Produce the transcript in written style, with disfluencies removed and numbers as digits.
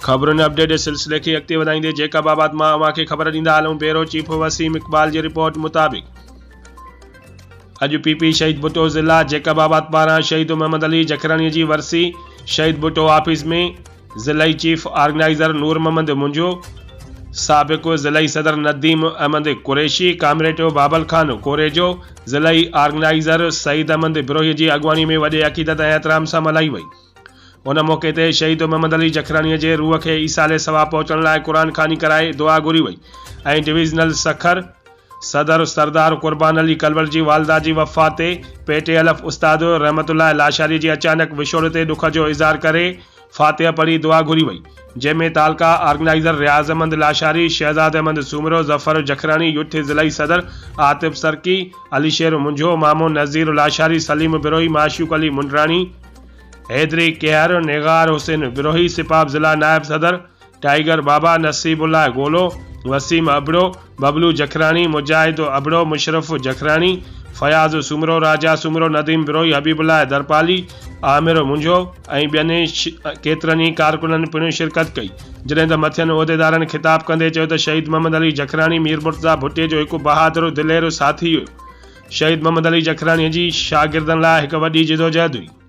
खबरुनि update सिलसिले खे अॻिते वधाईंदे जैकबाबाद मां अव्हांखे ख़बर ॾींदा हलूं। ब्यूरो चीफ वसीम इक़बाल जी रिपोर्ट मुताबिक़ अॼु पीपी शहीद भुट्टो ज़िला जैकबाबाद पारां शहीद मोहम्मद अली जखरानी जी वरसी शहीद भुट्टो ऑफिस में ज़िलाई चीफ ऑर्गेनाइज़र नूर मोहम्मद मुंजो, साबिक़ ज़िलाई सदर नदीम अहमद कुरैशी, कामरेड बाबल खान कोरेजो, ज़िलाई ऑर्गेनाइज़र सईद अहमद बिरोही जी अॻवानी में वॾे अक़ीदत ऐं एहतराम सां मल्हाई वई। उन मौक़े ते शहीद मोहम्मद अली जखरानी जे रूह खे ईसाले सवाब पहुचण लाइ क़ुरान खानी कराए दुआ घुरी वई ऐं डिवीज़नल सखर सदर सरदार कुर्बान अली कलवर जी वालदा जी वफ़ात ते पेटे अलफ उस्ताद रहमतुल्लाह लाशारी जी अचानक विछोड़ ते दुख जो इज़हार करे फातिहा पढ़ी दुआ घुरी वई, जंहिंमें तालका ऑर्गेनाइज़र रियाज़ अहमद लाशारी, शहज़ाद अहमद सूमरो, ज़फ़र जखरानी, यूथ ज़िलाई सदर आतिफ सरकी, अलीशेर मुंझो, मामून नज़ीर लाशारी, सलीम बिरोही, माशूक अली मुंडरानी, हैदरी केहर, नेगार हुसैन बिरोही, सिपाब ज़िला नायब सदर टाइगर बाबा, नसीबुल्लाह गोलो, वसीम अबड़ो, बबलू जखरानी, मुजाहिद अबड़ो, मुशरफ जखरानी, फयाज़ सूमरो, राजा सूमरो, नदीम बिरोही, हबीबुल्लाह दरपाली, आमिर मुंझो ऐं ॿियनि केतिरनि ई कारकुननि पिणु शिरकत कई। जॾहिं त मथियनि उहिदेदारनि ख़िताब कंदे चयो त शहीद मोहम्मद अली जखरानी मीर मुर्तज़ा भुट्टे जो हिकु बहादुर दिलेर साथी हुयो। शहीद मोहम्मद अली जखरानी जी शागिर्दनि लाइ हिकु वॾी जिदोजहद हुई।